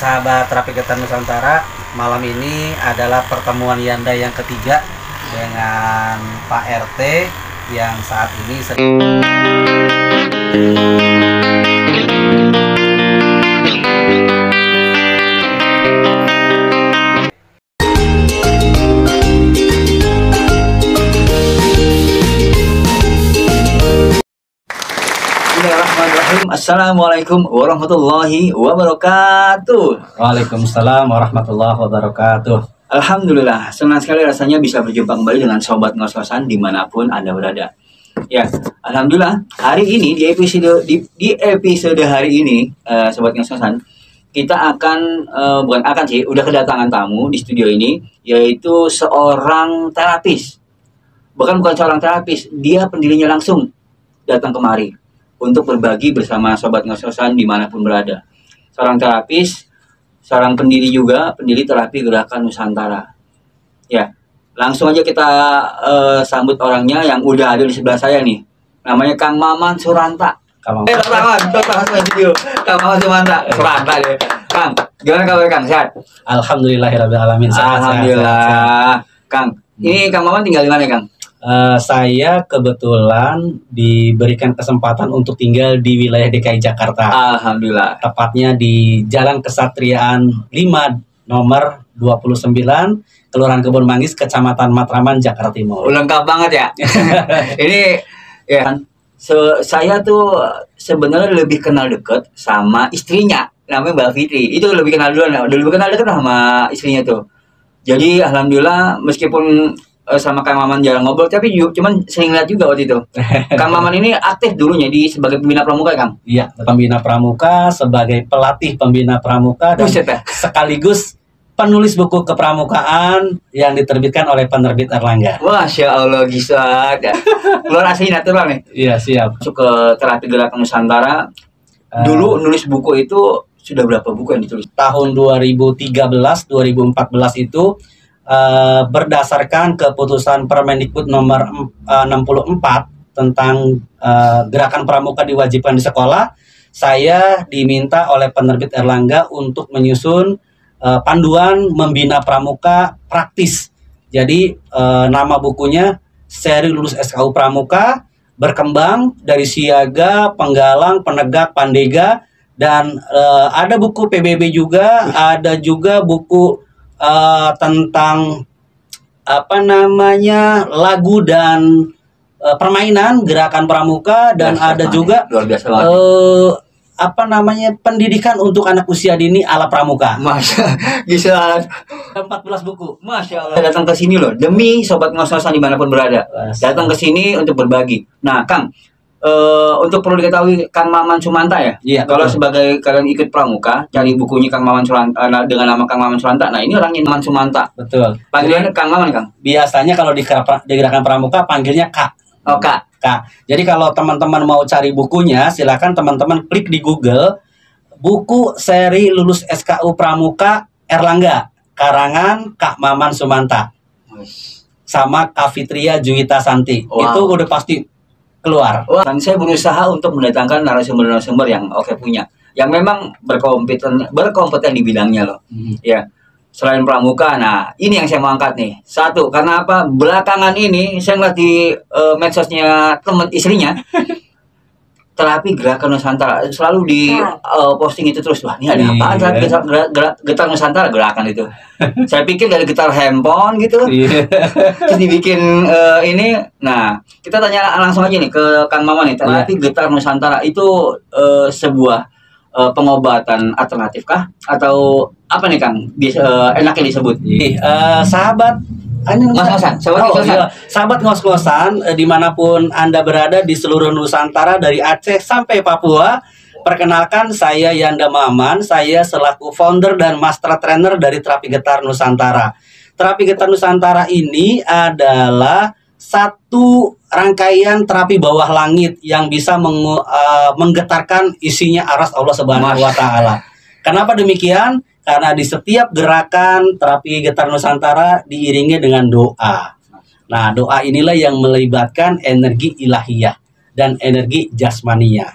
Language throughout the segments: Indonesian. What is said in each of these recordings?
sahabat Terapi Getar Nusantara, malam ini adalah pertemuan Yanda yang ketiga dengan Pak RT yang saat ini sedang Assalamualaikum warahmatullahi wabarakatuh. Waalaikumsalam warahmatullahi wabarakatuh. Alhamdulillah, senang sekali rasanya bisa berjumpa kembali dengan Sobat Ngos-ngosan dimanapun Anda berada. Ya, Alhamdulillah, hari ini di episode hari ini, Sobat Ngos-ngosan, kita akan, udah kedatangan tamu di studio ini, yaitu seorang terapis. Bukan seorang terapis, dia pendirinya langsung datang kemari untuk berbagi bersama Sobat Ngos-ngosan dimanapun berada. Seorang terapis, seorang pendiri juga, pendiri terapi Gerakan Nusantara. Ya, langsung aja kita sambut orangnya yang udah ada di sebelah saya nih. Namanya Kang Maman Suranta. Kang Maman Suranta deh. Kang, gimana kabar Kang? Sehat? Alhamdulillahirrahmanirrahim. Alhamdulillah. Kang, ini Kang Maman tinggal di mana Kang? Saya kebetulan diberikan kesempatan untuk tinggal di wilayah DKI Jakarta. Alhamdulillah. Tepatnya di Jalan Kesatriaan 5 nomor 29, Kelurahan Kebun Manggis, Kecamatan Matraman, Jakarta Timur. Lengkap banget ya. Ini ya, saya tuh sebenarnya lebih kenal deket sama istrinya, namanya Mbak Fitri. Itu lebih kenal duluan, lebih kenal deket sama istrinya tuh. Jadi alhamdulillah, meskipun sama Kang Maman jarang ngobrol, tapi cuman sering lihat juga waktu itu. Kang Maman ini aktif dulunya sebagai pembina pramuka, Kang? Iya, pembina pramuka, sebagai pelatih pembina pramuka, dan sekaligus penulis buku kepramukaan yang diterbitkan oleh penerbit Erlangga. Masya Allah, gisat. Keluar asli natural nih. Iya, siap. Masuk ke terapi Gerakan Nusantara. Dulu nulis buku itu sudah berapa buku yang ditulis? Tahun 2013-2014 itu berdasarkan keputusan Permendikbud nomor 64 tentang gerakan pramuka diwajibkan di sekolah, saya diminta oleh penerbit Erlangga untuk menyusun panduan membina pramuka praktis. Jadi nama bukunya Seri Lulus SKU Pramuka, berkembang dari siaga, penggalang, penegak, pandega, dan ada buku PBB juga, ada juga buku tentang lagu dan permainan gerakan pramuka, dan ada juga pendidikan untuk anak usia dini ala pramuka. Bisa 14 buku. Masya Allah. Datang ke sini loh demi Sobat Ngos-ngosan dimanapun berada. Datang ke sini untuk berbagi. Nah, Kang, untuk perlu diketahui, Kang Maman Suranta ya. Iya, kalau sebagai kalian ikut pramuka, cari bukunya Kang Maman Suranta dengan nama Kang Maman Suranta. Nah, ini orangnya Maman Suranta. Betul. Panggilannya Kang Maman, Kang. Biasanya kalau di Gerakan Pramuka panggilnya Kak. Oh, Kak. Kak. Jadi kalau teman-teman mau cari bukunya, silakan teman-teman klik di Google buku Seri Lulus SKU Pramuka Erlangga, karangan Kak Maman Suranta sama Kak Fitria Juwita Santi. Wow. Itu udah pasti keluar. Wah, saya berusaha untuk mendatangkan narasumber-narasumber yang oke punya, yang memang berkompeten di bidangnya loh. Ya, selain pramuka. Nah, ini yang saya mau angkat nih. Satu, karena apa? Belakangan ini saya ngeliat di medsosnya teman istrinya, terapi Gerakan Nusantara selalu di posting itu terus. Wah, ini ada apa? Terapi Getar Nusantara, gerakan itu. Saya pikir dari getar handphone gitu. Terus dibikin ini. Nah, kita tanya langsung aja nih ke Kang Maman nih. Terapi Getar Nusantara itu sebuah pengobatan alternatif kah? Atau apa nih Kang? Enaknya disebut? Sahabat sahabat ngos-ngosan dimanapun Anda berada di seluruh Nusantara, dari Aceh sampai Papua, perkenalkan, saya Yanda Maman. Saya selaku founder dan master trainer dari Terapi Getar Nusantara. Terapi Getar Nusantara ini adalah satu rangkaian terapi bawah langit yang bisa menggetarkan isinya aras Allah Subhanahu wa Ta'ala. Kenapa demikian? Karena di setiap gerakan Terapi Getar Nusantara diiringi dengan doa. Nah, doa inilah yang melibatkan energi ilahiyah dan energi jasmania.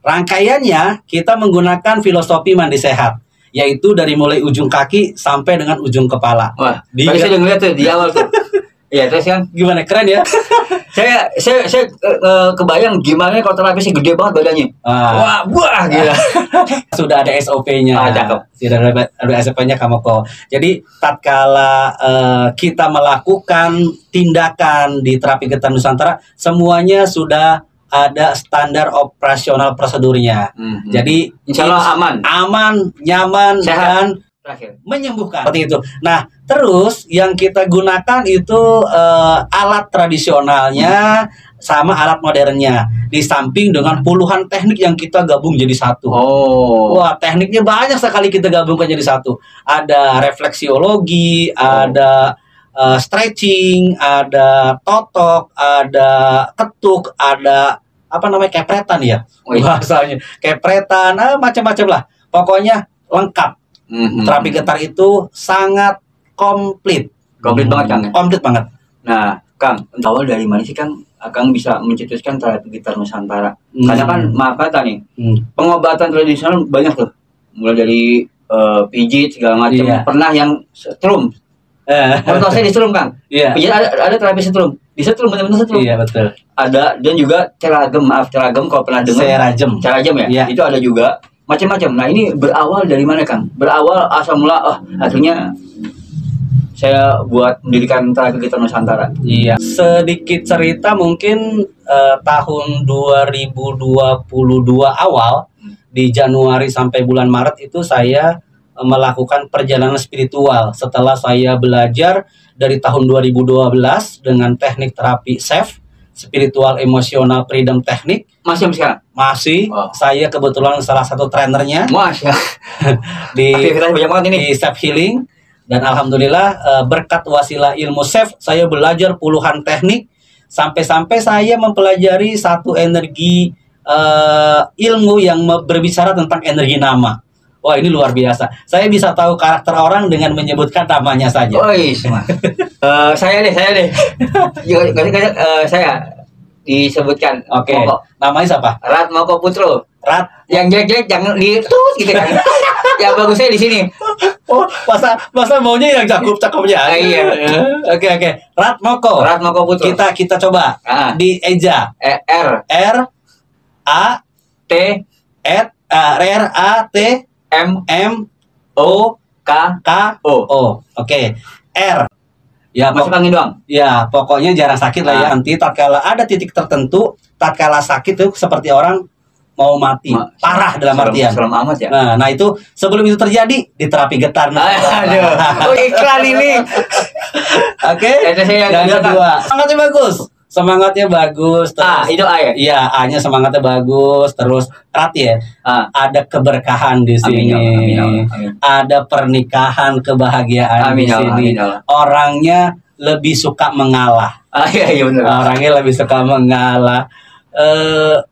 Rangkaiannya kita menggunakan filosofi mandi sehat, yaitu dari mulai ujung kaki sampai dengan ujung kepala. Wah, Di- tadi saya udah ngeliat tuh di awal tuh. Iya, terus kan Gimana, keren ya? saya kebayang gimana kalau terapisnya gede banget badannya. Ah. Wah, gila. Sudah ada SOP-nya. Ah, cakep. Sudah ada SOP-nya Kamoko. Jadi tatkala kita melakukan tindakan di terapi getah Nusantara, semuanya sudah ada standar operasional prosedurnya. Jadi Insya Allah aman. aman, nyaman, Sehat. dan Terakhir. menyembuhkan. Seperti itu. Nah, terus yang kita gunakan itu alat tradisionalnya sama alat modernnya, di samping dengan puluhan teknik yang kita gabung jadi satu. Oh. Wah, tekniknya banyak sekali kita gabungkan jadi satu. Ada refleksiologi, ada stretching, ada totok, ada ketuk, ada apa namanya, kepretan ya Oh, iya. bahasanya, kepretan, macam-macam lah. Pokoknya lengkap. Terapi getar itu sangat komplit. Komplit banget, Kang, ya? Komplit banget. Nah, Kang, awal dari mana sih Kang bisa mencetuskan terapi gitar Nusantara? Hmm. Karena kan maaf kata nih, Hmm. pengobatan tradisional banyak tuh. Mulai dari pijit segala macam. Iya. Pernah yang setrum. Kalau saya di setrum, Kang. Iya. Pijit ada terapi setrum. Di setrum benar-benar setrum. Iya, betul. Ada, dan juga ceragem kalau pernah dengar. Serajem. Ceragem ya? Iya. Itu ada juga macam-macam. Nah, ini berawal dari mana, Kang? Berawal asal mula akhirnya saya buat mendirikan terapi gitar Nusantara. Iya. Sedikit cerita mungkin tahun 2022 awal, di Januari sampai bulan Maret itu saya melakukan perjalanan spiritual setelah saya belajar dari tahun 2012 dengan teknik terapi SEF, spiritual emosional freedom teknik. Masih sampai sekarang? Masih. Wow. Saya kebetulan salah satu trenernya Masya. di Aktivitas banyak banget ini. di Self Healing, dan alhamdulillah berkat wasilah ilmu Self saya belajar puluhan teknik sampai saya mempelajari satu energi ilmu yang berbicara tentang energi nama. Wah, ini luar biasa. Saya bisa tahu karakter orang dengan menyebutkan namanya saja. Oi, saya deh. Saya disebutkan. Oke. Moko. Namanya siapa? Ratmoko Putro. Rat. Yang jelek-jelek jangan ditut gitu kan. Yang bagusnya di sini. Oh, masa maunya yang cakep-cakepnya. Ah, iya. Oke. Ratmoko. Ratmoko Putro. Kita coba. Ah. Di eja. R A T R A T M M O K K O. O. Oke. R. Ya, Masuk angin doang. ya, pokoknya jarang sakit lah ya. Ah. Nanti tatkala ada titik tertentu, tatkala sakit itu seperti orang mau mati, parah dalam artian. Serem amat ya. Nah, itu sebelum itu terjadi di terapi getar. Aduh. Oh, iklan ini. Oke. Itu saya Yang bilang, kedua, semangatnya bagus. Terus, itu A ya? Iya, A-nya semangatnya bagus. Terus Rat ya, Ah. ada keberkahan di Amin sini. ya Allah, amin ya Allah, amin. Ada pernikahan, kebahagiaan Amin di ya Allah, sini. amin ya Allah. Orangnya lebih suka mengalah. Iya benar. Orangnya lebih suka mengalah.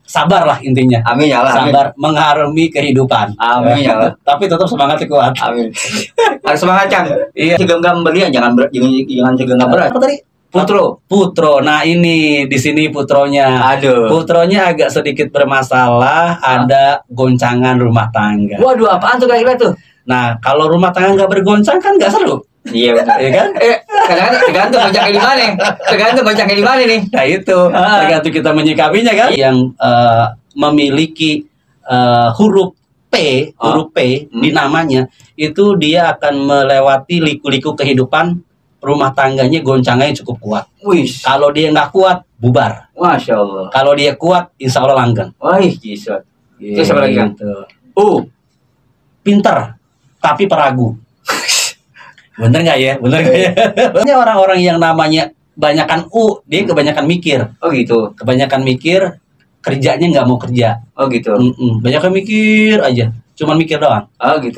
Sabar lah intinya. Amin ya Allah. Amin. Sabar mengarungi kehidupan. Amin ya Allah. Tapi tetap semangatnya kuat. Amin. Harus semangat, Kang. Iya. Segenggam berlian, jangan segenggam berat. Apa tadi? Putro. Nah, ini di sini putronya. Aduh. Putronya agak sedikit bermasalah, ada goncangan rumah tangga. Waduh, apaan tuh kira-kira tuh? Nah, kalau rumah tangga nggak bergoncang kan nggak seru. Iya benar. Iya kan? Kadang-kadang tergantung goncangnya di mana. Tergantung goncangnya di mana nih. Nah, itu tergantung kita menyikapinya kan. Yang memiliki huruf P di namanya, itu dia akan melewati liku-liku kehidupan rumah tangganya, goncangnya cukup kuat. Wih, Kalau dia nggak kuat, bubar. Masya Allah. Kalau dia kuat, insya Allah langgeng. Wih, gisot. Terus apa lagi, Kang? Gitu. Pinter, tapi peragu. Bener nggak ya? Banyak orang-orang yang namanya kebanyakan dia kebanyakan mikir. Oh gitu. Kebanyakan mikir, kerjanya nggak mau kerja. Oh gitu. Banyak mikir aja, cuman mikir doang. Oh gitu.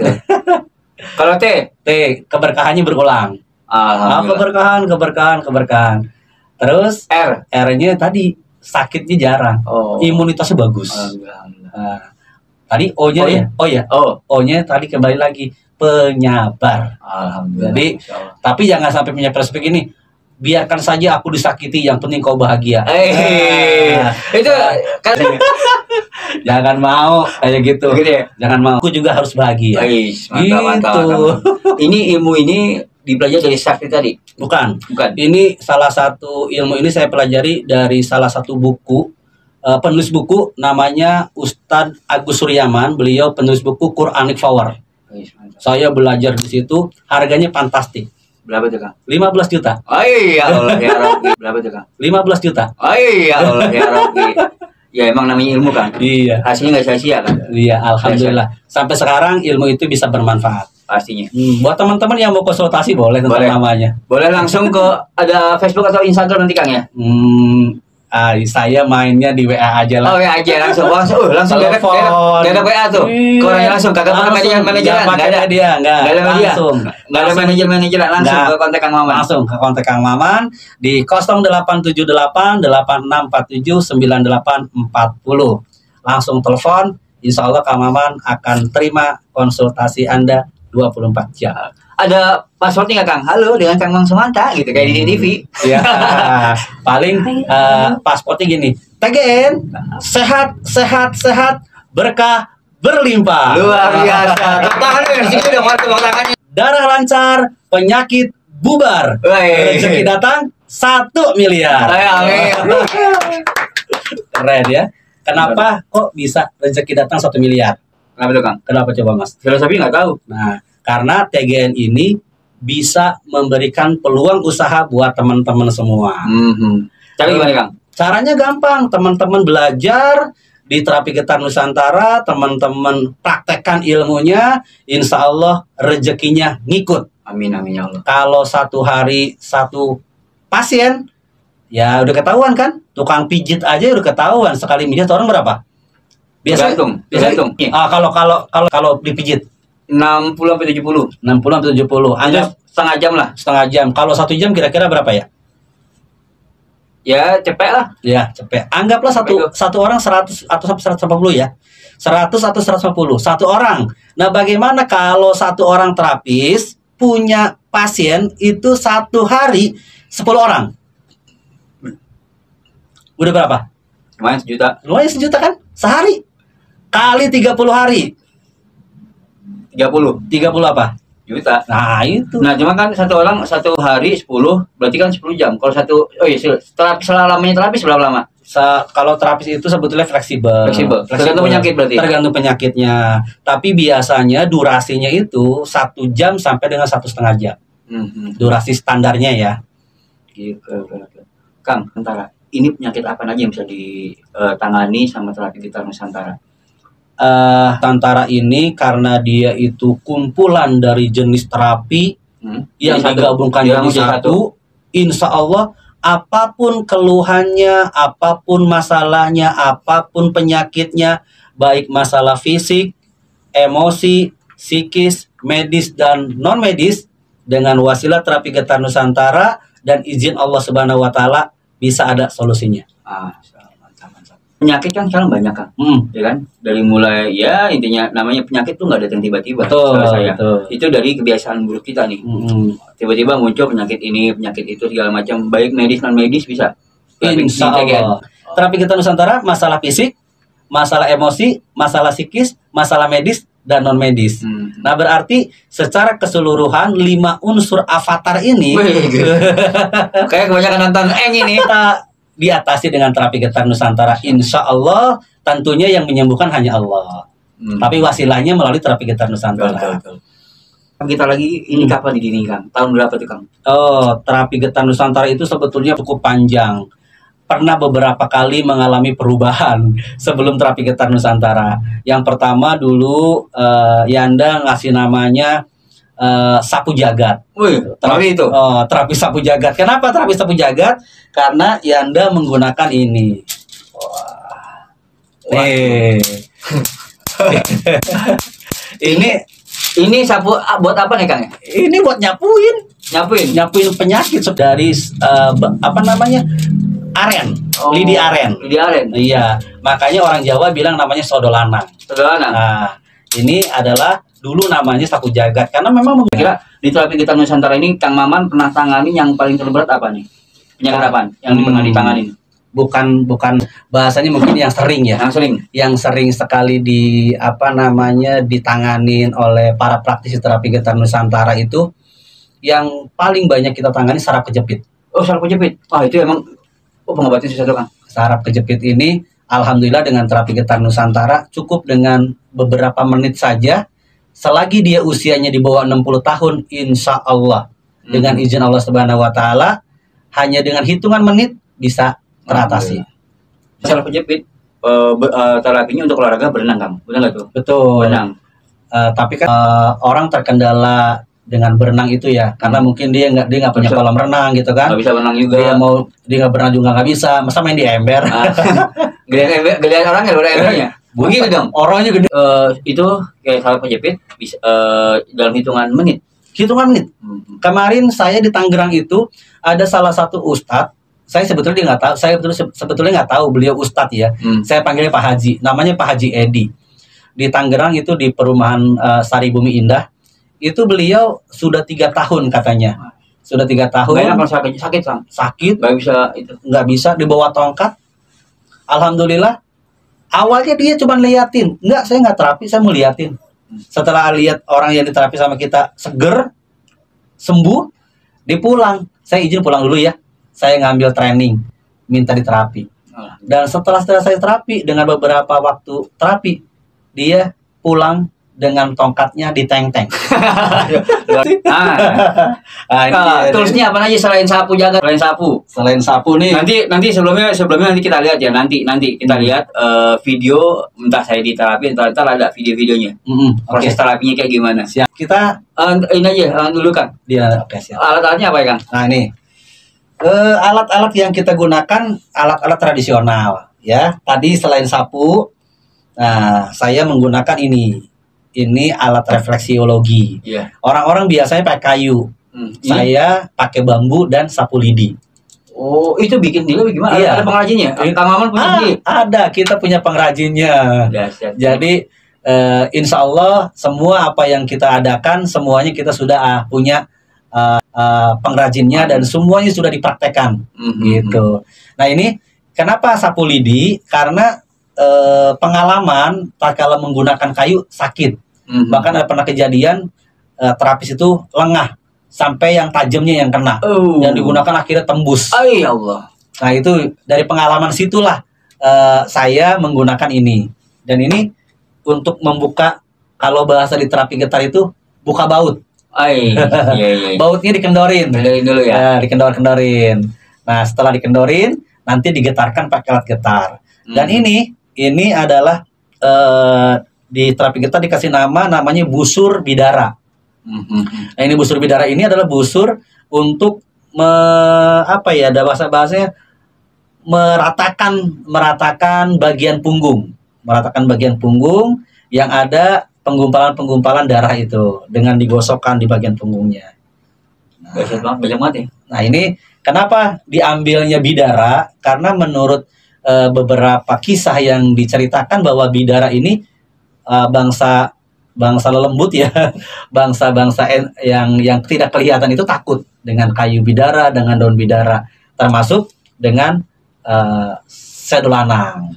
Kalau T, Keberkahannya berulang. alhamdulillah. Keberkahan. Terus R-nya tadi sakitnya jarang. Oh. Imunitasnya bagus. Alhamdulillah. Nah, tadi O-nya ya? O-nya tadi kembali lagi penyabar. Alhamdulillah. Jadi, Masya Allah. tapi jangan sampai penyabar seperti ini. biarkan saja aku disakiti, yang penting kau bahagia. Itu kan Jangan mau kayak gitu. Gitu ya? Jangan mau. Aku juga harus bahagia. Mantap. Ini ilmu ini dipelajari dari Sakti tadi? Bukan. Bukan. Ini salah satu ilmu ini saya pelajari dari salah satu buku, penulis buku namanya Ustadz Agus Suryaman. Beliau penulis buku Quranic Power. Saya belajar di situ, harganya fantastik. Berapa tuh, Kang? 15 juta. Ya Allah ya Rabbi. Berapa tuh, Kang? 15 juta. Ya Allah ya Rabbi. Ya emang namanya ilmu, Kang. Iya. Hasilnya nggak sia-sia, kan? Iya, alhamdulillah. Sampai sekarang ilmu itu bisa bermanfaat. Pastinya. Buat teman-teman yang mau konsultasi boleh tentang namanya. Boleh langsung ke ada Facebook atau Instagram nanti, Kang, ya? Saya mainnya di WA aja lah. Oh ya aja langsung dekat WA tuh. Ke orangnya langsung, kagak pakai manajer, enggak ada dia, enggak ada media. Enggak ada manajer langsung ke kontak Kang Maman. Langsung ke kontak Kang Maman di 0878 8647 9840. Langsung telepon, insya Allah Kang Maman akan terima konsultasi Anda 24 jam. Ada passwordnya nggak, Kang? Halo, dengan Kang Mang Sumanta gitu kayak di TV. Ya, paling pasportnya gini. TGN sehat, berkah berlimpah. Luar biasa. Tepuk tangan ya, sini dong, tepuk tangannya. Darah lancar, penyakit bubar. Rezeki datang 1 miliar. Amin. Keren ya. Kenapa kok bisa rezeki datang 1 miliar? Kenapa tuh, Kang? Kenapa coba, Mas? Filosofi nggak tahu. Nah, karena TGN ini bisa memberikan peluang usaha buat teman-teman semua. Cara gimana, Kang? Caranya gampang, teman-teman belajar di Terapi Getar Nusantara, teman-teman praktekkan ilmunya, insya Allah rezekinya ngikut. Amin ya Allah. Kalau satu hari satu pasien, ya udah ketahuan kan? Tukang pijit aja udah ketahuan, sekali pijit orang berapa? Biasa Tergantung. Kalau dipijit 60 sampai 70. 60 sampai 70. Anggap setengah jam lah. Setengah jam. Kalau 1 jam kira-kira berapa ya? Ya, cepet lah. Ya, cepet. Anggaplah satu orang 100 atau sampai 150 ya. 100 atau 150 satu orang. Nah, bagaimana kalau satu orang terapis punya pasien itu satu hari 10 orang? Udah berapa? Lumayan 1 juta. Lumayan 1 juta kan? Sehari. Kali 30 hari. 30 apa? juta. Nah, itu. Nah, cuma kan satu orang satu hari 10, berarti kan 10 jam. Kalau terapis lamanya terapis berapa lama? Kalau terapis itu sebetulnya fleksibel. Tergantung penyakit berarti. Tergantung penyakitnya. Tapi biasanya durasinya itu 1 jam sampai dengan 1,5 jam. Durasi standarnya ya. Gitu. Kang, sementara ini penyakit apa aja yang bisa ditangani sama Terapi Getar Nusantara? Nusantara ini karena dia itu kumpulan dari jenis terapi yang digabungkan jadi satu, insya Allah apapun keluhannya, apapun masalahnya, apapun penyakitnya, baik masalah fisik, emosi, psikis, medis dan non medis, dengan wasilah Terapi Getar Nusantara dan izin Allah Subhanahu Wa Taala bisa ada solusinya. Mantap. Penyakit kan sekarang banyak, Kang. Ya kan? Dari mulai ya intinya namanya penyakit tuh nggak datang tiba-tiba. Betul. Itu dari kebiasaan buruk kita nih. Tiba-tiba muncul penyakit ini, penyakit itu segala macam, baik medis non medis bisa. Insya Allah. Terapi Getar Nusantara masalah fisik, masalah emosi, masalah psikis, masalah medis dan non medis. Nah, berarti secara keseluruhan 5 unsur avatar ini kayak kebanyakan nonton ini kita diatasi dengan Terapi Getar Nusantara. Insya Allah tentunya yang menyembuhkan hanya Allah. Tapi wasilahnya melalui Terapi Getar Nusantara. Betul. Kita lagi ini kapan didirikan? Tahun berapa tuh, Kang? Terapi Getar Nusantara itu sebetulnya cukup panjang. Pernah beberapa kali mengalami perubahan sebelum Terapi Getar Nusantara. Yang pertama dulu Yanda ngasih namanya Sapu Jagat. Terapi itu. Terapi Sapu Jagat. Kenapa terapi Sapu Jagat? Karena Yanda menggunakan ini. Ini sapu buat apa nih, Kang? Ini buat nyapuin penyakit dari aren, lidi aren. Iya, makanya orang Jawa bilang namanya sodolanang. Sodolanang. Nah, ini adalah dulu namanya Sapu Jagat karena memang kira Di terapi kita Nusantara ini, Kang Maman pernah tangani yang paling terberat apa nih? Penyakit apa yang pernah ditangani? Bukan bahasanya mungkin yang sering ya. Yang sering sekali ditanganin oleh para praktisi terapi getar Nusantara itu, yang paling banyak kita tangani saraf kejepit. Oh, saraf kejepit. Itu emang pengobatannya susah tuh, Kang. Saraf kejepit ini alhamdulillah dengan terapi getar Nusantara cukup dengan beberapa menit saja. Selagi dia usianya di bawah 60 tahun, insya Allah dengan izin Allah Subhanahu Wa Taala, hanya dengan hitungan menit bisa teratasi. Saraf kejepit, terapinya untuk olahraga berenang, Kang. Benar nggak tuh? Betul. Berenang. Tapi kan orang terkendala dengan berenang itu ya, karena mungkin dia nggak punya kolam renang gitu kan. Nggak bisa berenang juga. Dia nggak berenang juga nggak bisa. Masa main di ember? Geliat orang ya, embernya. Begitu dong. Orangnya gede. Itu kayak saraf kejepit bisa dalam hitungan menit. Kemarin saya di Tangerang itu ada salah satu ustadz. Saya sebetulnya dia nggak tahu. Saya sebetulnya nggak tahu beliau ustadz ya. Saya panggilnya Pak Haji. Namanya Pak Haji Edi. Di Tangerang itu di perumahan Sari Bumi Indah. Itu beliau sudah 3 tahun katanya. Sudah 3 tahun. Sakit, Kang. Sakit. Nggak bisa itu. Nggak bisa dibawa tongkat. Alhamdulillah. Awalnya dia cuma liatin, saya nggak terapi, saya mau liatin. Setelah lihat orang yang diterapi sama kita seger, sembuh, dipulang. Saya izin pulang dulu ya. Saya ngambil training, minta diterapi. Dan setelah saya terapi, dengan beberapa waktu terapi, dia pulang dengan tongkatnya di teng-teng. Toolsnya apa aja selain sapu jaga? Selain sapu nih. Nanti sebelumnya nanti kita lihat ya. Nanti kita lihat video, entah saya di terapi, entah ada video-videonya. Proses terapinya kayak gimana? Siap. Kita ini aja dulu, Kang. Siap. Alat-alatnya apa ya, Kang? Nah ini alat-alat yang kita gunakan alat-alat tradisional ya. Tadi selain sapu, nah saya menggunakan ini. Ini alat refleksiologi. Orang-orang biasanya pakai kayu. Saya pakai bambu dan sapu lidi. Oh, itu bikin dulu gimana? Ada pengrajinnya? Kang Maman punya ada, kita punya pengrajinnya. Jadi insya Allah semua apa yang kita adakan semuanya kita sudah punya pengrajinnya dan semuanya sudah dipraktekkan. Gitu. Nah ini kenapa sapu lidi? Karena pengalaman kalau menggunakan kayu sakit. Bahkan ada pernah kejadian terapis itu lengah sampai yang tajamnya yang kena, yang digunakan akhirnya tembus. Ya Allah. Nah itu dari pengalaman situlah saya menggunakan ini. Dan ini untuk membuka, kalau bahasa di terapi getar itu buka baut. Iya. Bautnya dikendorin. Kendorin dulu ya. Dikendorin. Nah setelah dikendorin nanti digetarkan pakai alat getar. Dan ini adalah di terapi getar dikasih namanya busur bidara. Nah ini busur bidara ini adalah busur untuk ada bahasanya meratakan bagian punggung, yang ada penggumpalan darah itu dengan digosokkan di bagian punggungnya. Nah ini kenapa diambilnya bidara? Karena menurut beberapa kisah yang diceritakan bahwa bidara ini bangsa lelembut ya, bangsa yang tidak kelihatan itu takut dengan kayu bidara, dengan daun bidara, termasuk dengan sedolanang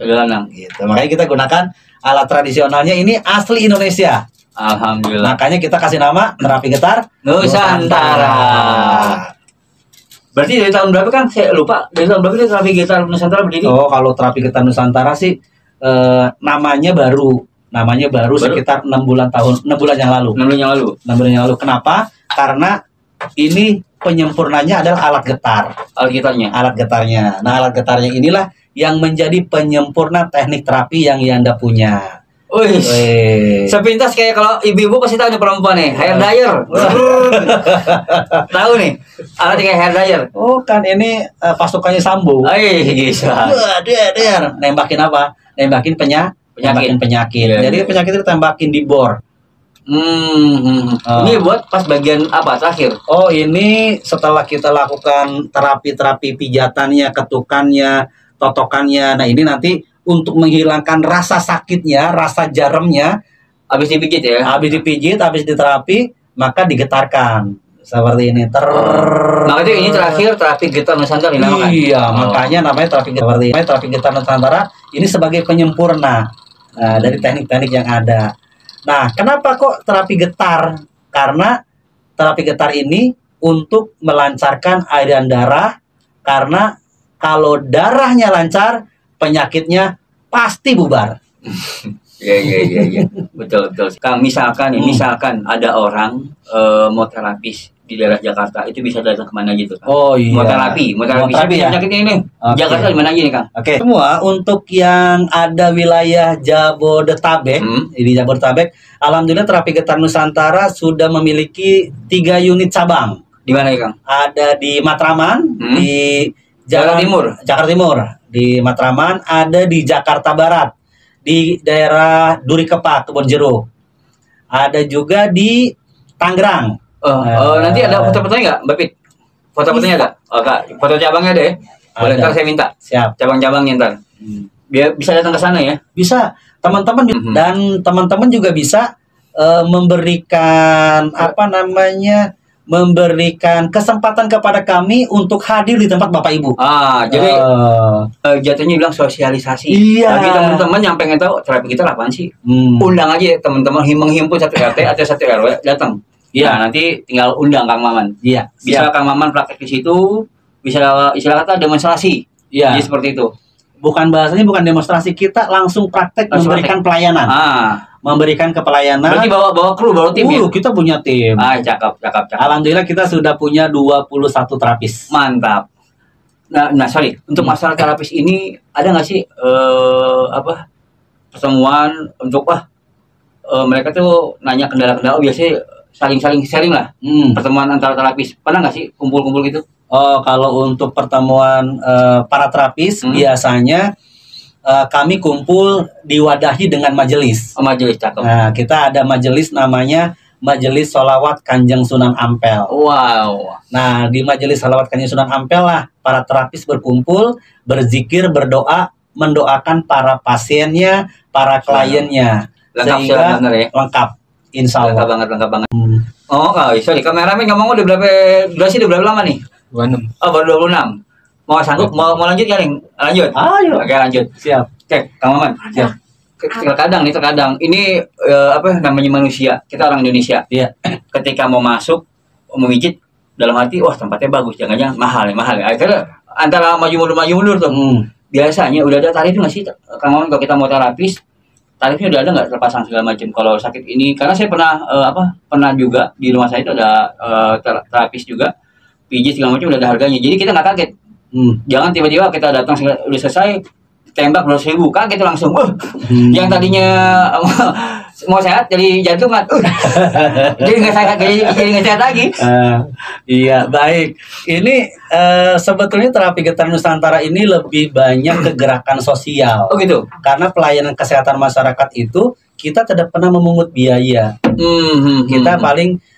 gitu. Makanya kita gunakan alat tradisionalnya ini asli Indonesia. Alhamdulillah. Makanya kita kasih nama terapi getar Nusantara. Berarti dari tahun berapa, Kang? Saya lupa. Dari tahun berapa terapi getar Nusantara berdiri? Oh, kalau terapi getar Nusantara sih namanya baru sekitar 6 bulan yang lalu. 6 bulan yang lalu. Kenapa? Karena ini penyempurnanya adalah alat getarnya. Nah, alat getarnya inilah yang menjadi penyempurna teknik terapi yang Yanda punya. Sepintas kayak kalau ibu-ibu pasti tahu nih perempuan nih, hair dryer. Tahu nih, alat kayak hair dryer. Oh, kan ini pasukannya Sambo. Bisa. Nembakin apa? Nembakin penyakit. Yeah. Jadi penyakit itu tembakin di bor. Ini buat pas bagian apa terakhir? Oh, ini setelah kita lakukan terapi pijatannya, ketukannya, totokannya. Nah, ini nanti untuk menghilangkan rasa sakitnya, rasa jaremnya, habis dipijit ya. Habis diterapi, maka digetarkan seperti ini. Makanya ini terakhir terapi getar Nusantara dinamakan. Iya, makanya namanya terapi getar Nusantara ini sebagai penyempurna dari teknik-teknik yang ada. Nah, kenapa kok terapi getar? Karena terapi getar ini untuk melancarkan aliran darah, karena kalau darahnya lancar, penyakitnya pasti bubar. Iya. Betul. Kang, misalkan ada orang mau terapis di daerah Jakarta, itu bisa datang kemana gitu, Kang? Oh iya. Mau terapi ya? Penyakit ini. Okay. Jakarta di mana aja nih, Kang? Oke. Semua untuk yang ada wilayah Jabodetabek, di Jabodetabek, alhamdulillah terapi getar Nusantara sudah memiliki 3 unit cabang. Di mana ya, Kang? Ada di Matraman, di Jakarta Timur, di Matraman, ada di Jakarta Barat, di daerah Duri Kepak, Kebonjeruk. Ada juga di Tangerang. Nanti ada foto-fotonya nggak, Mbak Pit? Foto-fotonya ada? Oh, Kak, foto cabangnya ada ya? Boleh, ntar saya minta. Siap. Cabang-cabangnya ntar. Biar bisa datang ke sana ya? Bisa. Teman-teman dan teman-teman juga bisa memberikan memberikan kesempatan kepada kami untuk hadir di tempat Bapak Ibu. Jadi jatuhnya bilang sosialisasi. Iya. Bagi teman-teman yang pengen tahu terapi kita apaan sih? Undang aja teman-teman, menghimpun satu RT atau satu RW datang. Iya, nanti tinggal undang Kang Maman. Iya. Bisa Kang Maman praktek di situ, bisa istilah kata demonstrasi. Iya. Jadi seperti itu. Bahasanya bukan demonstrasi, kita langsung praktek memberikan pelayanan. Memberikan kepelayanan. Berarti bawa kru, bawa tim ya? Kita punya tim. Cakep. Alhamdulillah kita sudah punya 21 terapis. Mantap. Nah, sorry. Untuk masalah terapis ini ada nggak sih pertemuan untuk mereka tuh nanya kendala-kendala, biasanya saling sharing lah. Pertemuan antara terapis. Pernah nggak sih kumpul-kumpul gitu? Kalau untuk pertemuan para terapis biasanya kami kumpul diwadahi dengan majelis. Majelis, cakep. Nah, kita ada majelis namanya Majelis Sholawat Kanjeng Sunan Ampel. Wow. Nah, di Majelis Sholawat Kanjeng Sunan Ampel lah para terapis berkumpul, berzikir, berdoa, mendoakan para pasiennya, para kliennya. Lengkap, sehingga ya? Lengkap. Insya Allah. Lengkap banget. Sorry, kameramen ngomong udah berapa lama nih? 26. Baru 26. Mau sanggup, mau lanjut ya nih? Lanjut. Ayo. Oke, lanjut. Siap. Oke, Kang Maman. Siap. Terkadang ini namanya manusia, kita orang Indonesia. Iya. Ketika mau masuk, memijit dalam hati, wah tempatnya bagus, jangan-jangan mahal ya. Akhirnya antara maju mundur tuh. Biasanya udah ada tarif nggak sih, Kang Maman, kalau kita mau terapis? Tarifnya udah ada nggak terpasang segala macam? Kalau sakit ini, karena saya pernah juga di rumah saya itu ada terapis juga, pijit segala macam udah ada harganya. Jadi kita nggak kaget. Jangan tiba-tiba kita datang udah selesai tembak 200.000, kaget langsung. Yang tadinya mau sehat jadi jantungan. Jadi nggak sehat lagi. Iya, baik. Ini sebetulnya terapi getar Nusantara ini lebih banyak kegerakan sosial. Oh gitu. Karena pelayanan kesehatan masyarakat itu kita tidak pernah memungut biaya. Kita paling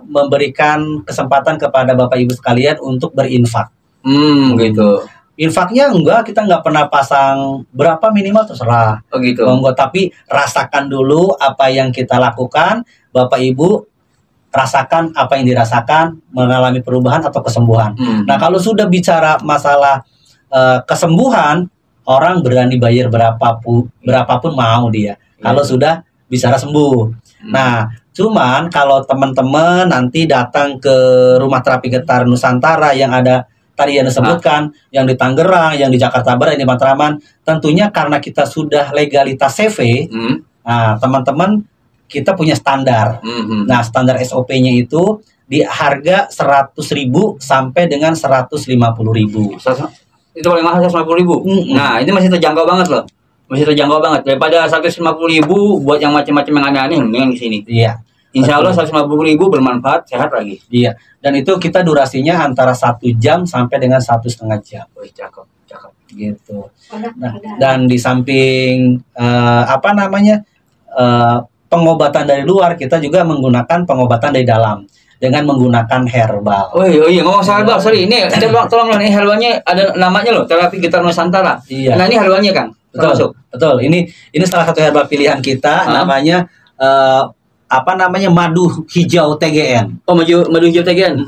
memberikan kesempatan kepada Bapak Ibu sekalian untuk berinfak. Gitu. Infaknya kita nggak pernah pasang berapa, minimal terserah. Oh gitu. Tapi rasakan dulu apa yang kita lakukan, Bapak Ibu rasakan apa yang dirasakan, mengalami perubahan atau kesembuhan. Nah, kalau sudah bicara masalah kesembuhan, orang berani bayar berapapun mau dia. Kalau sudah bicara sembuh. Nah, cuman kalau teman-teman nanti datang ke rumah terapi getar Nusantara yang ada tadi yang disebutkan, yang di Tangerang, yang di Jakarta Barat, yang di Matraman, tentunya karena kita sudah legalitas CV, nah teman-teman kita punya standar. Nah, standar SOP-nya itu di harga 100.000 sampai dengan 150.000. Itu paling mahal 150.000. Nah, ini masih terjangkau banget loh. Masih terjangkau banget. Daripada 150.000 buat yang macam-macam yang aneh-aneh, mendingan di sini. Iya. Insya Allah 150.000 bermanfaat, sehat lagi. Iya. Dan itu kita durasinya antara 1 jam sampai dengan 1,5 jam. Wih, cakep. Gitu. Nah, dan di samping pengobatan dari luar, kita juga menggunakan pengobatan dari dalam dengan menggunakan herbal. Oh iya, ngomong soal herbal, sorry. Ini tolong ini herbalnya ada namanya loh, terapi getar Nusantara. Iya. Nah, ini herbalnya, Kang. Betul. Ini salah satu herbal pilihan kita, namanya apa namanya madu hijau TGN. Oh, madu hijau TGN.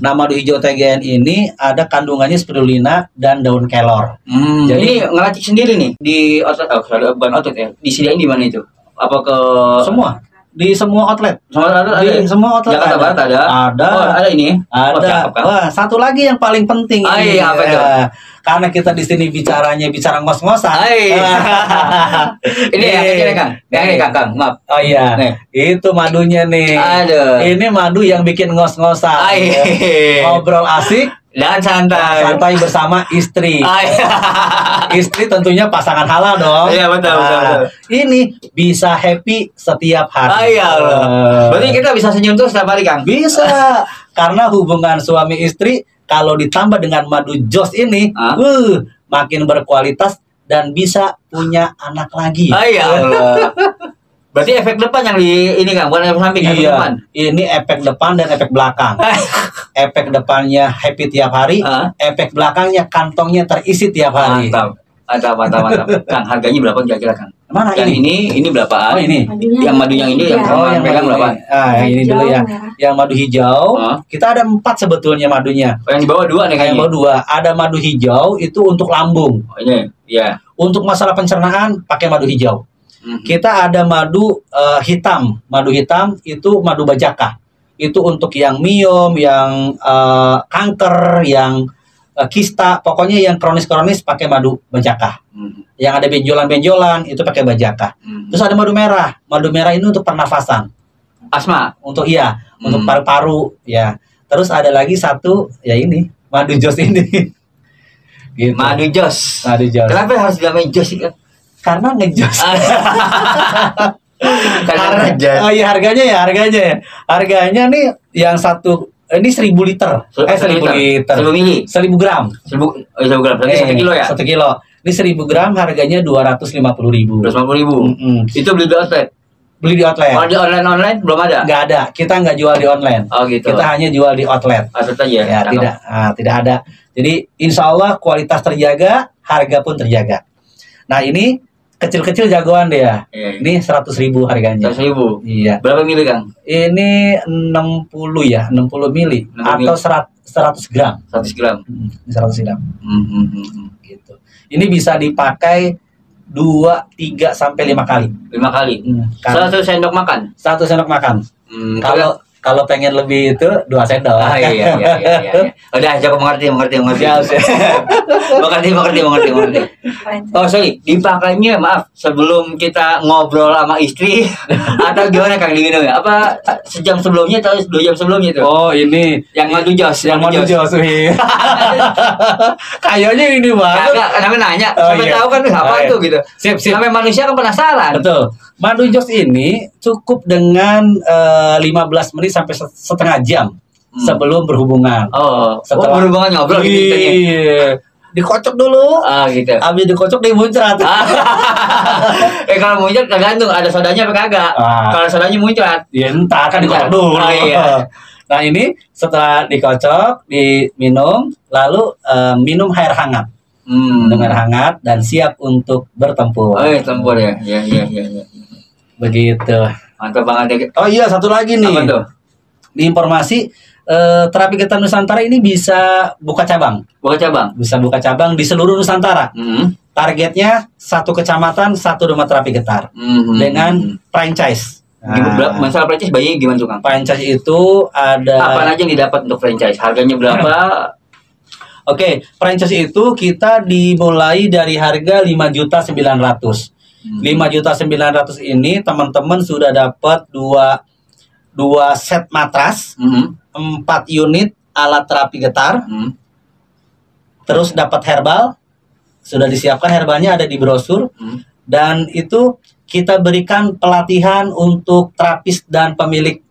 Nah, madu hijau TGN ini ada kandungannya spirulina dan daun kelor. Jadi ini ngeracik sendiri nih di outlet, bukan outlet ya. Disediain di mana itu? Apa ke semua? Di semua outlet. Di semua outlet. Jakarta Barat ada. Ada. Oh, ada ini. Ada. Oh, cakep, kan? Wah, satu lagi yang paling penting ini. Apa itu? Karena kita di sini bicara ngos-ngosan. Ini yang kecil Kang. Yang Kang, maaf. Oh iya. Nih. Itu madunya nih. Aduh. Ini madu yang bikin ngos-ngosan. Ngobrol asik dan santai bersama istri. Istri tentunya pasangan halal dong. Iya, betul. Ini bisa happy setiap hari. Berarti kita bisa senyum terus setiap hari, Kang? Bisa. Karena hubungan suami istri kalau ditambah dengan madu jos ini, makin berkualitas dan bisa punya anak lagi. Berarti efek depan yang di ini Kang, bukan efek samping, efek depan. Ini efek depan dan efek belakang. Efek depannya happy tiap hari, efek belakangnya kantongnya terisi tiap hari. Mantap. Kang, harganya berapa kira-kira Kang? Mana yang ini berapaan? Oh, ini. Yang madu yang ini yang yang pegang berapa? Yang ini dulu ya. Yang madu hijau, kita ada 4 sebetulnya madunya. Yang di bawah 2 nih kayaknya. Yang bawah 2, ada madu hijau itu untuk lambung. Oh, ini, ya. Untuk masalah pencernaan pakai madu hijau. Kita ada madu hitam. Madu hitam itu madu bajaka. Itu untuk yang miom, yang kanker, yang kista, pokoknya yang kronis-kronis pakai madu bajaka. Yang ada benjolan-benjolan itu pakai bajaka. Terus ada madu merah. Madu merah ini untuk pernafasan. Asma. Untuk untuk paru-paru ya. Terus ada lagi satu ya ini, madu jos ini. Gitu. Madu jos. Kenapa harus dinamain jos sih, Kang? Karena ngejos. Harganya ya. Harganya nih yang satu ini 1000 liter. 1000 liter. 1000 mili. 1000 gram. 1000 gram. Berarti 1 kilo ya? 1 kilo. Ini 1000 gram harganya 250.000. 250.000. Itu beli di outlet. Beli di outlet. Kalau di online belum ada? Nggak ada. Kita nggak jual di online. Oh gitu. Kita hanya jual di outlet. Outlet aja. Ya, tidak ada. Jadi insya Allah kualitas terjaga, harga pun terjaga. Nah ini kecil-kecil jagoan dia. Ini 100.000 harganya. 100.000. Iya. Berapa mili Kang? Ini 60 ya, 60 mili atau 100 gram. 100 gram. 100 gram. Gitu. Ini bisa dipakai 2, 3 sampai 5 kali. 5 kali. 1 sendok makan. 1 sendok makan. Kalau pengen lebih itu 2 sendok. Iya. Udah, cukup mengerti. Mengerti. Oh, sorry, dipakainya maaf sebelum kita ngobrol sama istri atau gimana Kang diminum ya? Apa sejam sebelumnya atau 2 jam sebelumnya itu? Oh, ini yang madu jos, Kayaknya ini banget. Kenapa nanya? Sampai tahu kan apa itu gitu. Sip. Sampai manusia kan penasaran. Betul. Madu jos ini cukup dengan 15 menit sampai setengah jam sebelum berhubungan. Setelah berhubungan ngobrol gitu. Iya. Dikocok dulu. Gitu. Habis dikocok dimuncrat. Kalau muncrat tergantung ada sodanya apa kagak. Kalau sodanya muncrat, ya entar kan dikocok dulu. Nah, ini setelah dikocok, diminum, lalu minum air hangat. Minum air hangat dan siap untuk bertempur. Tempur ya. Iya. Begitu. Mantap banget ya. Oh iya, satu lagi nih. Apa tuh? Di informasi terapi getah Nusantara ini bisa buka cabang. Bisa buka cabang di seluruh Nusantara. Targetnya 1 kecamatan 1 rumah terapi getar dengan franchise. Masalah franchise bayi gimana tuh Kang? Franchise itu ada apa aja yang didapat untuk franchise? Harganya berapa? Oke, franchise itu kita dimulai dari harga 5.900.000. 5.900.000 ini teman-teman sudah dapat 2 set matras, 4 unit alat terapi getar, terus dapat herbal, sudah disiapkan herbalnya ada di brosur, dan itu kita berikan pelatihan untuk terapis dan pemilik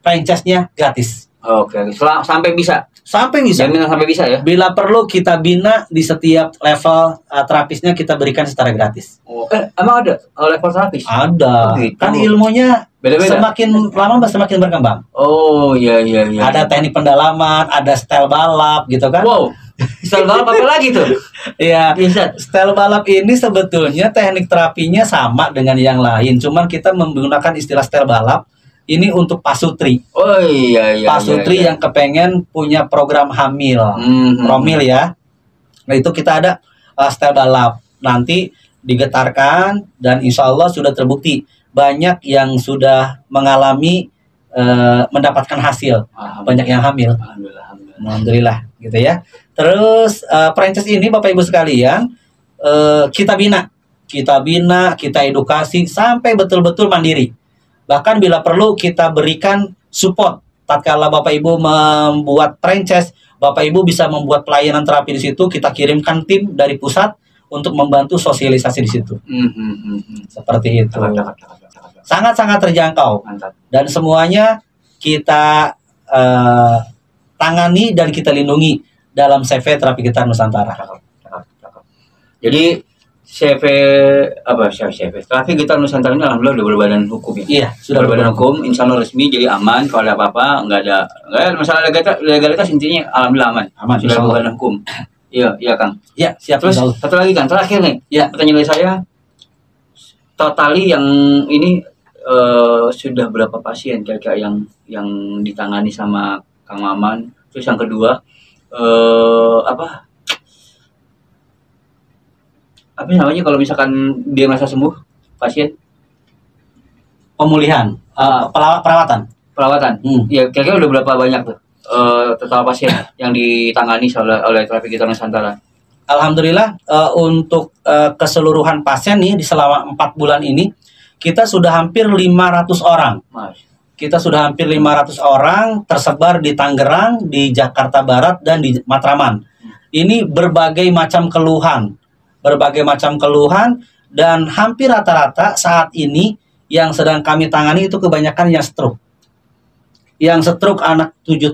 franchise-nya gratis. Oke. Sampai bisa. Jaminan sampai bisa ya. Bila perlu kita bina di setiap level terapisnya kita berikan secara gratis. Emang ada level terapis? Ada. Gitu. Kan ilmunya beda-beda. Semakin lama semakin berkembang. Oh iya. Ada teknik pendalaman, ada style balap gitu kan. Wow. Style balap apa lagi tuh? Iya, Bisa. style balap ini sebetulnya teknik terapinya sama dengan yang lain, cuman kita menggunakan istilah style balap ini untuk pasutri. Oh iya iya. Pasutri iya. yang kepengen punya program hamil, promil ya. Nah itu kita ada style balap. Nanti digetarkan dan insya Allah sudah terbukti banyak yang sudah mengalami mendapatkan hasil, banyak yang hamil. Alhamdulillah, alhamdulillah. Alhamdulillah gitu ya. Terus franchise ini Bapak Ibu sekalian kita bina, kita edukasi sampai betul-betul mandiri. Bahkan bila perlu kita berikan support. Tatkala Bapak Ibu membuat franchise, Bapak Ibu bisa membuat pelayanan terapi di situ, kita kirimkan tim dari pusat untuk membantu sosialisasi di situ. Seperti itu. Sangat-sangat terjangkau. Mantap. Dan semuanya kita tangani dan kita lindungi dalam CV Terapi Getar Nusantara. Jadi CV Terapi Getar Nusantara ini alhamdulillah udah berbadan hukum ya. Iya, sudah berbadan hukum, insya Allah resmi, jadi aman. Kalau ada apa-apa nggak ada masalah legalitas intinya alhamdulillah aman. Aman, Sudah insya Allah. berbadan hukum. Iya, iya Kang. Ya, siap. Terus insya Allah. satu lagi kan terakhir nih. Ya. Pertanyaan dari saya, totali yang ini sudah berapa pasien kira-kira yang ditangani sama Kang Maman? Terus yang kedua apa namanya kalau misalkan dia merasa sembuh pasien Pemulihan, perawatan. perawatan? Hmm. Ya kira-kira udah berapa banyak tuh total pasien yang ditangani oleh Terapi Getar Nusantara? Alhamdulillah untuk keseluruhan pasien nih di selama 4 bulan ini kita sudah hampir 500 orang. Mas. Kita sudah hampir 500 orang tersebar di Tangerang, di Jakarta Barat dan di Matraman. Ini berbagai macam keluhan dan hampir rata-rata saat ini yang sedang kami tangani itu kebanyakan yang stroke. Yang stroke anak 7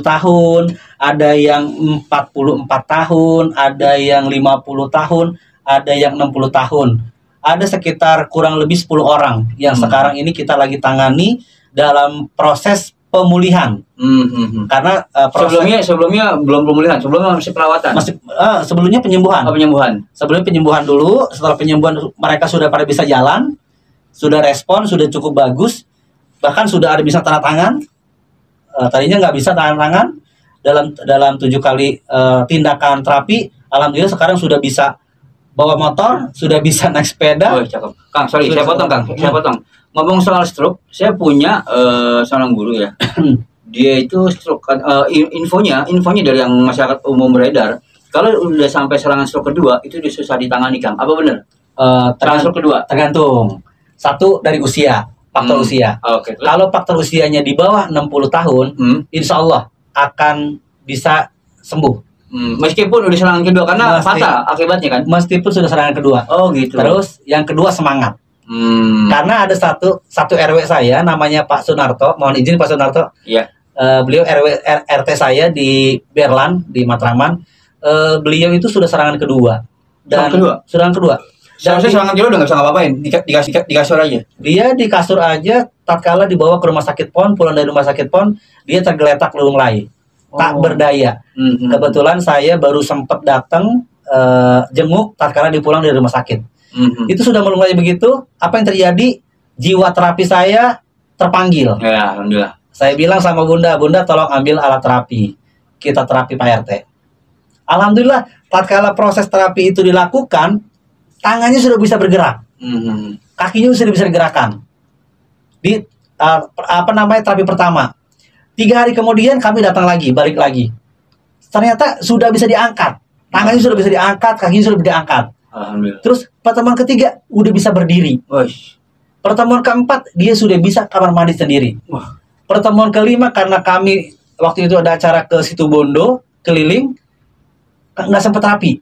tahun, ada yang 44 tahun, ada yang 50 tahun, ada yang 60 tahun. Ada sekitar kurang lebih 10 orang yang sekarang ini kita lagi tangani dalam proses pemulihan. Karena sebelumnya belum pemulihan, sebelumnya masih perawatan. Sebelumnya penyembuhan. Penyembuhan. Sebelum penyembuhan dulu, setelah penyembuhan mereka sudah pada bisa jalan, sudah respon, sudah cukup bagus, bahkan sudah ada bisa tanda tangan. Tadinya nggak bisa tanda tangan dalam 7 kali tindakan terapi. Alhamdulillah sekarang sudah bisa bawa motor, sudah bisa naik sepeda. Oh, cakep. Kang, sorry, saya potong, Kang. Saya potong. Ngomong soal stroke, saya punya seorang guru ya. Dia itu stroke kan infonya dari yang masyarakat umum beredar. Kalau udah sampai serangan stroke kedua, itu dia susah ditangani, Kang. Apa benar? Serangan stroke kedua. Tergantung. Satu dari usia, faktor usia. Oke. Kalau faktor usianya di bawah 60 tahun, insya Allah akan bisa sembuh. Meskipun udah serangan kedua karena fatal akibatnya kan. Meskipun sudah serangan kedua. Oh gitu. Terus yang kedua semangat. Karena ada satu RW saya namanya Pak Sunarto. Mohon izin Pak Sunarto. Iya. Beliau RT saya di Berlan di Matraman. Beliau itu sudah serangan kedua. Serangan kedua. Seharusnya serangan kedua udah nggak bisa ngapa-ngapain. Di kasur aja. Dia di kasur aja. Tatkala dibawa ke rumah sakit PON, pulang dari rumah sakit PON, dia tergeletak lunglai. Tak berdaya. Kebetulan saya baru sempat datang jenguk tatkala dipulang dari rumah sakit. Itu sudah mulai begitu. Apa yang terjadi? Jiwa terapi saya terpanggil. Ya, alhamdulillah. Saya bilang sama Bunda tolong ambil alat terapi. Kita terapi Pak RT. Alhamdulillah tatkala proses terapi itu dilakukan, tangannya sudah bisa bergerak. Kakinya sudah bisa digerakkan. Di terapi pertama. 3 hari kemudian kami datang lagi, balik lagi. Ternyata sudah bisa diangkat. Tangannya sudah bisa diangkat, kakinya sudah bisa diangkat. Alhamdulillah. Terus pertemuan ketiga udah bisa berdiri. Pertemuan keempat dia sudah bisa kamar mandi sendiri. Pertemuan kelima karena kami waktu itu ada acara ke Situbondo keliling, nggak sempat terapi.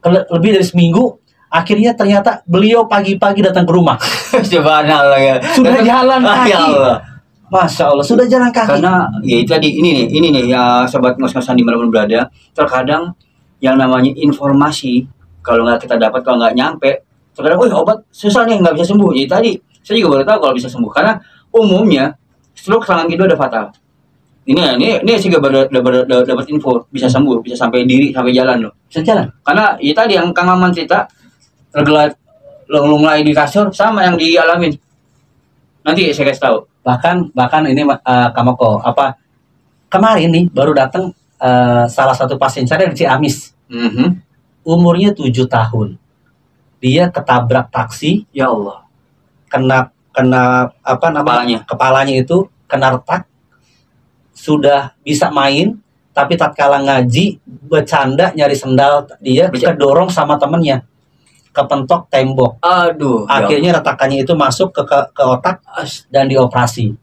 Lebih dari seminggu. Akhirnya ternyata beliau pagi-pagi datang ke rumah. Subhanallah ya. Sudah jalan kaki. Ya Allah. Masya Allah, sudah jalan kaki. Karena ya itu tadi ini nih ya sobat ngos-ngosan dimanapun berada, terkadang yang namanya informasi kalau nggak kita dapat, kalau nggak nyampe, terkadang obat susah nih nggak bisa sembuh. Jadi tadi saya juga baru tahu kalau bisa sembuh karena umumnya stroke serangan kedua udah fatal. Ini sih dapat info bisa sembuh, bisa sampai diri, sampai jalan loh. Bisa jalan. Karena ya tadi yang Kang Maman cerita, regelat lunglai di kasur sama yang dialamin. Nanti saya kasih tahu. Bahkan ini Kamoko apa kemarin nih baru datang salah satu pasien saya di Ciamis. Umurnya 7 tahun. Dia ketabrak taksi. Ya Allah. Kena apa namanya? Kepalanya itu kena retak. Sudah bisa main, tapi tatkala ngaji bercanda nyari sendal dia kedorong sama temennya, kepentok tembok. Aduh. Akhirnya retakannya itu masuk ke otak dan dioperasi.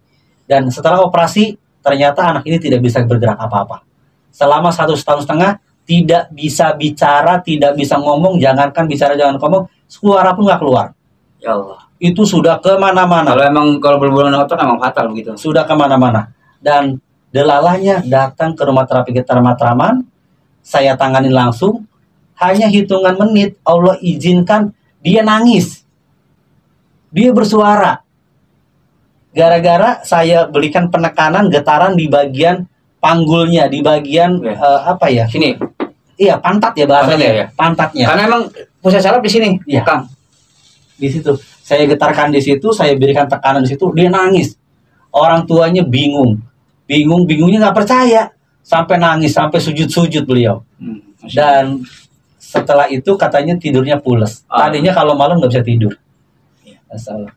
Dan setelah operasi ternyata anak ini tidak bisa bergerak apa-apa. Selama 1,5 tahun tidak bisa bicara, tidak bisa ngomong, jangankan bicara, jangan ngomong, suara pun nggak keluar. Ya Allah. Itu sudah kemana-mana. Kalau berhubungan dengan otak emang fatal begitu. Sudah kemana-mana. Dan delalahnya datang ke rumah terapi Getar Matraman, saya tangani langsung, hanya hitungan menit Allah izinkan dia nangis, dia bersuara, gara-gara saya berikan penekanan getaran di bagian panggulnya, di bagian apa ya? Sini. Iya, pantat ya bahasanya. Ya. Pantatnya. Karena emang pusat saraf di sini, ya. Kang. Di situ. Saya getarkan di situ, saya berikan tekanan di situ, dia nangis. Orang tuanya bingungnya nggak percaya, sampai nangis, sampai sujud-sujud beliau. Dan setelah itu katanya tidurnya pules. Tadinya kalau malam nggak bisa tidur.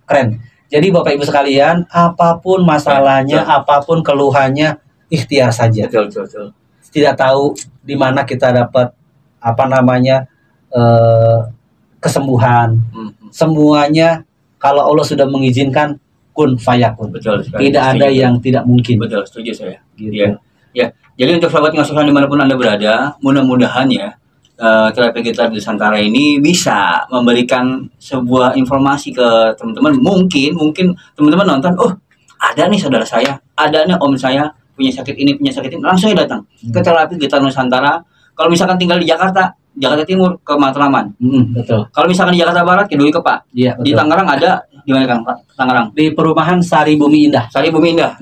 Keren. Jadi Bapak Ibu sekalian, apapun masalahnya, apapun keluhannya, ikhtiar saja. Betul. Tidak tahu di mana kita dapat apa namanya kesembuhan. Semuanya kalau Allah sudah mengizinkan kun fayakun. Betul sekali. Tidak ada yang tidak mungkin. Betul, setuju saya. Gitu. Ya. Jadi untuk sahabat ngasuhan dimanapun Anda berada, mudah-mudahan ya terapi kita di Nusantara ini bisa memberikan sebuah informasi ke teman-teman. Mungkin teman-teman nonton, oh ada nih saudara saya, ada nih om saya punya sakit ini, langsung datang ke terapi kita Nusantara. Kalau misalkan tinggal di Jakarta Timur ke Matraman. Betul. Kalau misalkan di Jakarta Barat ke Dwi Kepak. Iya, di Tangerang ada di mana Kang? Tangerang. Di perumahan Sari Bumi Indah.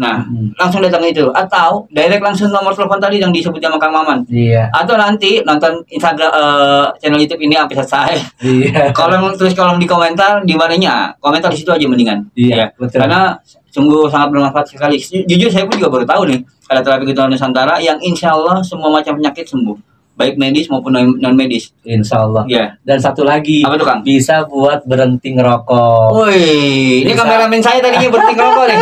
Nah, langsung datang itu atau direct langsung nomor telepon tadi yang disebut sama Kang Maman. Iya. Atau nanti nonton Instagram channel YouTube ini sampai selesai. Iya. Tulis kolom di komentar di mananya. Komentar di situ aja mendingan. Iya, betul. Karena sungguh sangat bermanfaat sekali. Jujur saya pun juga baru tahu nih ada terapi kita Nusantara yang insya Allah semua macam penyakit sembuh, baik medis maupun non medis. Insya Allah. Ya. Dan satu lagi. Apa tuh Kang? Bisa buat berhenti ngerokok. Woi, ini kameramen saya tadinya berhenti ngerokok nih.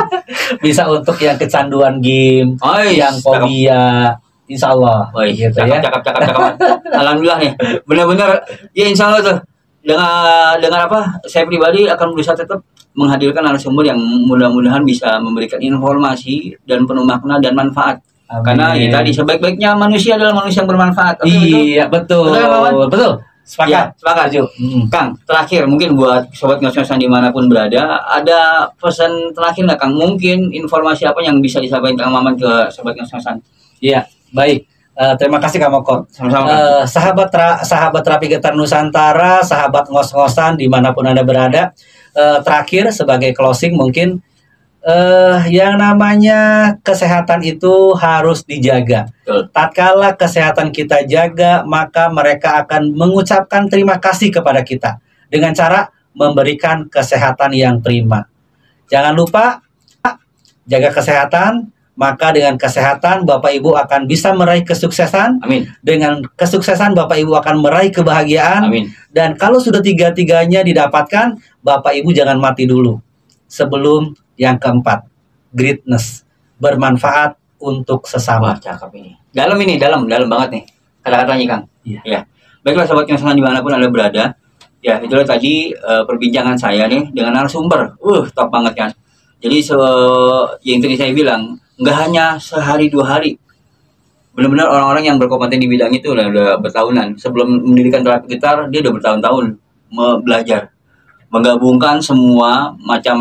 Bisa untuk yang kecanduan game, yang fobia. Insya Allah. Gitu cakep. Alhamdulillah nih. Benar-benar ya insya Allah tuh. Dengan apa? Saya pribadi akan berusaha tetap menghadirkan narasumber yang mudah-mudahan bisa memberikan informasi dan penuh makna dan manfaat. Amin. Karena ya tadi sebaik-baiknya manusia adalah manusia yang bermanfaat. Iya, betul. Betul. Sepakat. Sepakat. Kang, terakhir mungkin buat sobat ngos-ngosan dimanapun berada, ada pesan terakhir nggak Kang? Mungkin informasi apa yang bisa disampaikan Kang Maman ke sobat ngos-ngosan? Iya, baik. Terima kasih Kak Moko. Sama-sama. Sahabat terapi Getar Nusantara, sahabat ngos-ngosan dimanapun Anda berada. Terakhir sebagai closing mungkin yang namanya kesehatan itu harus dijaga. Tatkala kesehatan kita jaga, maka mereka akan mengucapkan terima kasih kepada kita dengan cara memberikan kesehatan yang prima. Jangan lupa jaga kesehatan, maka dengan kesehatan Bapak Ibu akan bisa meraih kesuksesan. Amin. Dengan kesuksesan Bapak Ibu akan meraih kebahagiaan. Amin. Dan kalau sudah tiga-tiganya didapatkan, Bapak Ibu jangan mati dulu. Sebelum yang keempat, greatness, bermanfaat untuk sesama. Wah, cakep ini. Dalam banget nih kata-katanya Kang. Iya. Ya. Baiklah sobat ngos-ngosan dimanapun Anda berada. Ya, itulah tadi perbincangan saya nih dengan narasumber. Top banget kan. Jadi yang tadi saya bilang, nggak hanya sehari 2 hari. Benar-benar orang-orang yang berkompeten di bidang itu udah bertahunan. Sebelum mendirikan terapi gitar, dia udah bertahun-tahun belajar. Menggabungkan semua macam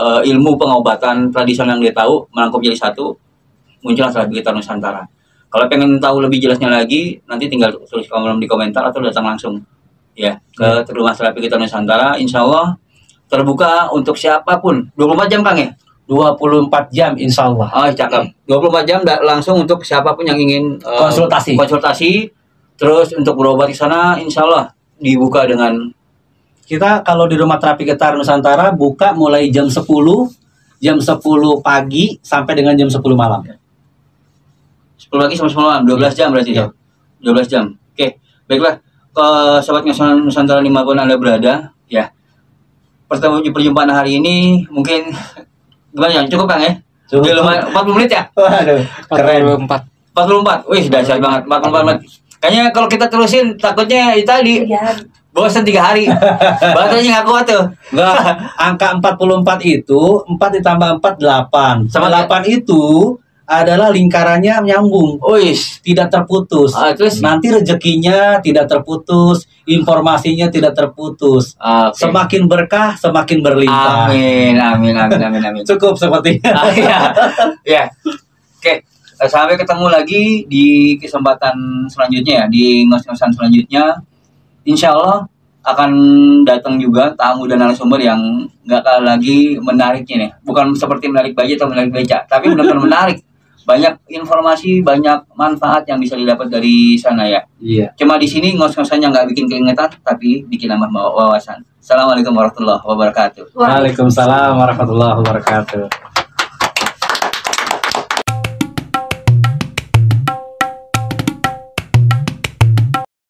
ilmu pengobatan tradisional yang dia tahu, merangkum jadi satu, muncullah terapi gitar Nusantara. Kalau pengen tahu lebih jelasnya lagi, nanti tinggal tulis kolom di komentar atau datang langsung ya ke rumah terapi gitar Nusantara. Insya Allah terbuka untuk siapapun, 24 jam Kang ya? 24 jam insya Allah. Oh, cakep. 24 jam langsung untuk siapapun yang ingin konsultasi. Terus untuk berobat di sana, insya Allah dibuka dengan kita kalau di Rumah Terapi Getar Nusantara buka mulai jam 10 pagi sampai dengan jam 10 malam. 10 pagi sampai 10 malam, 12 jam berarti ya. 12 jam. Oke, baiklah. Ke Sobat Nusantara dimanapun Anda berada, ya. Perjumpaan hari ini mungkin gimana ya? Cukup Kang ya? Cukup. Udah lumayan 40 menit ya? Waduh, keren. 44. Wih, dahsyat banget. 44 menit. Kayaknya kalau kita terusin takutnya itu tadi bosan 3 hari. Baterainya nggak kuat tuh. Enggak, angka 44 itu 4 ditambah 4 8. Sama 8 itu adalah lingkarannya nyambung. Tidak terputus. Terus nanti rezekinya tidak terputus, informasinya tidak terputus. Okay. Semakin berkah, semakin berlimpah. Amin. Cukup sepertinya. Ya. Oke. Sampai ketemu lagi di kesempatan selanjutnya ya, di ngos-ngosan selanjutnya. Insya Allah akan datang juga tamu dan narasumber yang nggak kalah lagi menariknya nih. Bukan seperti menarik baja atau menarik beca, tapi benar-benar menarik. Banyak informasi, banyak manfaat yang bisa didapat dari sana ya. Iya. Cuma di sini ngos-ngosannya nggak bikin keingetan, tapi bikin nambah wawasan. Assalamualaikum warahmatullahi wabarakatuh. Waalaikumsalam warahmatullahi wabarakatuh.